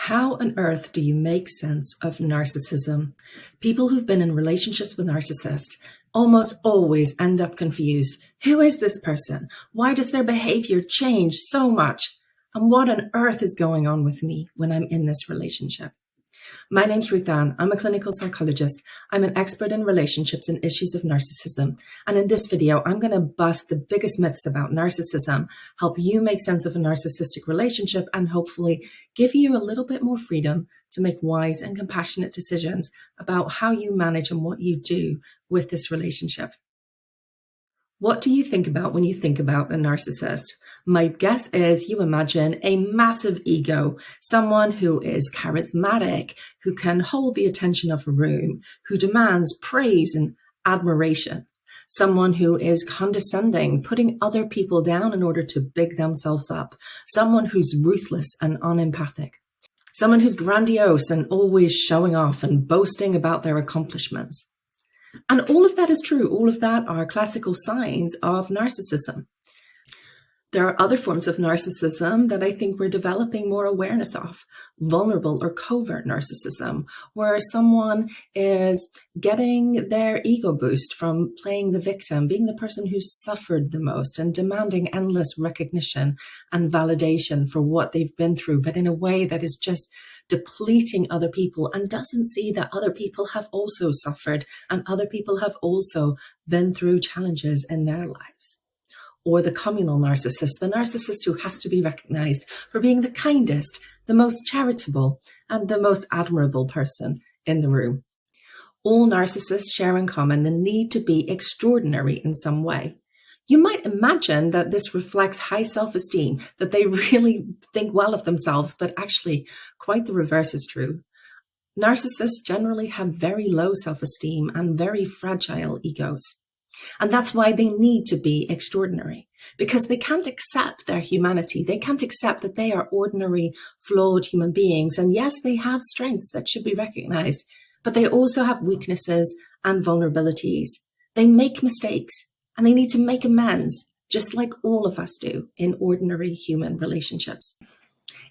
How on earth do you make sense of narcissism? People who've been in relationships with narcissists almost always end up confused. Who is this person? Why does their behavior change so much? And what on earth is going on with me when I'm in this relationship? My name's Ruth Ann. I'm a clinical psychologist. I'm an expert in relationships and issues of narcissism. And in this video, I'm going to bust the biggest myths about narcissism, help you make sense of a narcissistic relationship, and hopefully give you a little bit more freedom to make wise and compassionate decisions about how you manage and what you do with this relationship. What do you think about when you think about a narcissist? My guess is you imagine a massive ego, someone who is charismatic, who can hold the attention of a room, who demands praise and admiration, someone who is condescending, putting other people down in order to big themselves up, someone who's ruthless and unempathic, someone who's grandiose and always showing off and boasting about their accomplishments. And all of that is true. All of that are classical signs of narcissism. There are other forms of narcissism that I think we're developing more awareness of. Vulnerable or covert narcissism, where someone is getting their ego boost from playing the victim, being the person who suffered the most and demanding endless recognition and validation for what they've been through, but in a way that is just depleting other people and doesn't see that other people have also suffered and other people have also been through challenges in their lives. Or the communal narcissist, the narcissist who has to be recognized for being the kindest, the most charitable, and the most admirable person in the room. All narcissists share in common the need to be extraordinary in some way. You might imagine that this reflects high self-esteem, that they really think well of themselves, but actually quite the reverse is true. Narcissists generally have very low self-esteem and very fragile egos. And that's why they need to be extraordinary, because they can't accept their humanity. They can't accept that they are ordinary, flawed human beings. And yes, they have strengths that should be recognized, but they also have weaknesses and vulnerabilities. They make mistakes and they need to make amends, just like all of us do in ordinary human relationships.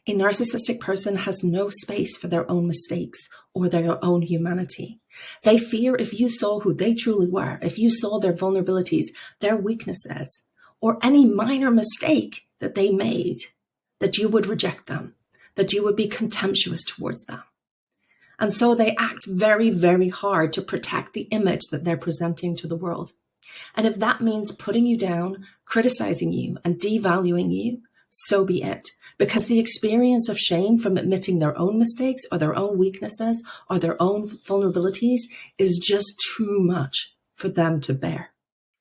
A narcissistic person has no space for their own mistakes or their own humanity. They fear if you saw who they truly were, if you saw their vulnerabilities, their weaknesses, or any minor mistake that they made, that you would reject them, that you would be contemptuous towards them. And so they act very, very hard to protect the image that they're presenting to the world. And if that means putting you down, criticizing you, and devaluing you, so be it, because the experience of shame from admitting their own mistakes or their own weaknesses or their own vulnerabilities is just too much for them to bear.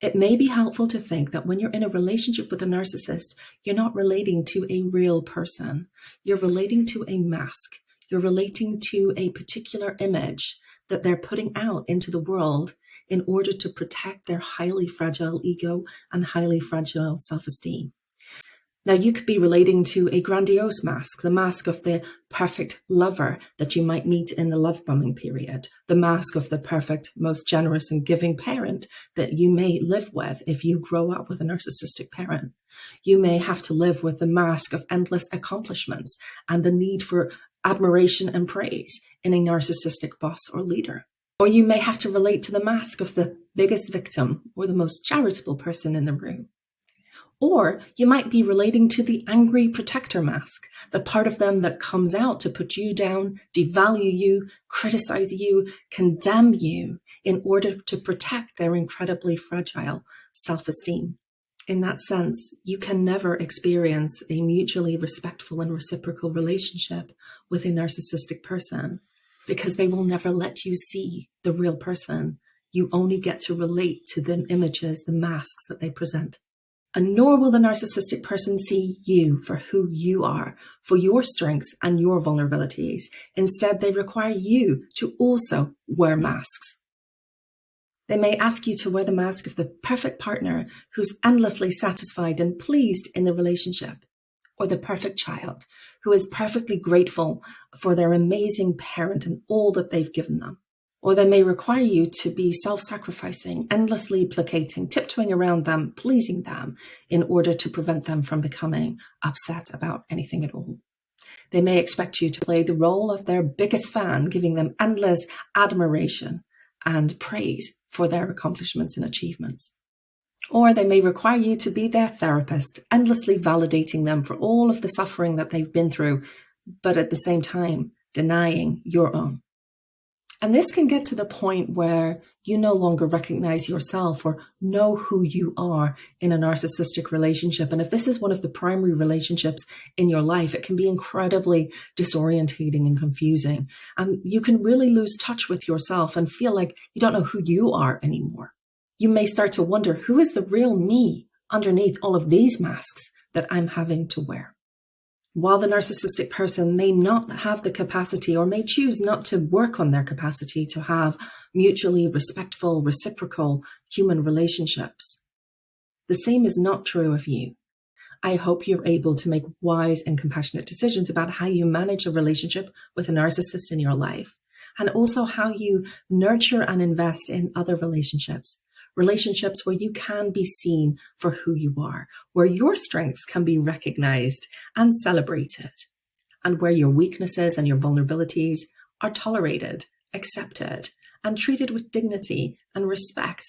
It may be helpful to think that when you're in a relationship with a narcissist, you're not relating to a real person. You're relating to a mask. You're relating to a particular image that they're putting out into the world in order to protect their highly fragile ego and highly fragile self-esteem. Now, you could be relating to a grandiose mask, the mask of the perfect lover that you might meet in the love bombing period, the mask of the perfect, most generous and giving parent that you may live with if you grow up with a narcissistic parent. You may have to live with the mask of endless accomplishments and the need for admiration and praise in a narcissistic boss or leader. Or you may have to relate to the mask of the biggest victim or the most charitable person in the room. Or you might be relating to the angry protector mask, the part of them that comes out to put you down, devalue you, criticize you, condemn you in order to protect their incredibly fragile self-esteem. In that sense, you can never experience a mutually respectful and reciprocal relationship with a narcissistic person because they will never let you see the real person. You only get to relate to the images, the masks that they present. And nor will the narcissistic person see you for who you are, for your strengths and your vulnerabilities. Instead, they require you to also wear masks. They may ask you to wear the mask of the perfect partner who's endlessly satisfied and pleased in the relationship, or the perfect child who is perfectly grateful for their amazing parent and all that they've given them. Or they may require you to be self-sacrificing, endlessly placating, tiptoeing around them, pleasing them in order to prevent them from becoming upset about anything at all. They may expect you to play the role of their biggest fan, giving them endless admiration and praise for their accomplishments and achievements. Or they may require you to be their therapist, endlessly validating them for all of the suffering that they've been through, but at the same time, denying your own. And this can get to the point where you no longer recognize yourself or know who you are in a narcissistic relationship. And if this is one of the primary relationships in your life, it can be incredibly disorientating and confusing. And you can really lose touch with yourself and feel like you don't know who you are anymore. You may start to wonder, who is the real me underneath all of these masks that I'm having to wear? While the narcissistic person may not have the capacity or may choose not to work on their capacity to have mutually respectful, reciprocal human relationships, the same is not true of you. I hope you're able to make wise and compassionate decisions about how you manage a relationship with a narcissist in your life, and also how you nurture and invest in other relationships where you can be seen for who you are, where your strengths can be recognized and celebrated, and where your weaknesses and your vulnerabilities are tolerated, accepted, and treated with dignity and respect.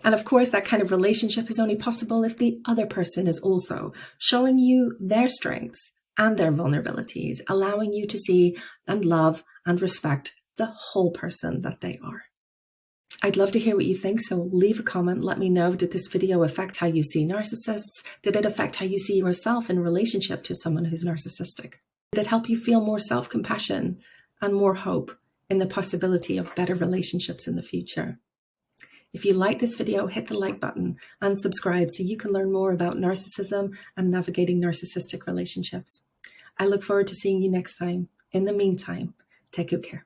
And of course, that kind of relationship is only possible if the other person is also showing you their strengths and their vulnerabilities, allowing you to see and love and respect the whole person that they are. I'd love to hear what you think, so leave a comment. Let me know, did this video affect how you see narcissists? Did it affect how you see yourself in relationship to someone who's narcissistic? Did it help you feel more self-compassion and more hope in the possibility of better relationships in the future? If you like this video, hit the like button and subscribe so you can learn more about narcissism and navigating narcissistic relationships. I look forward to seeing you next time. In the meantime, take good care.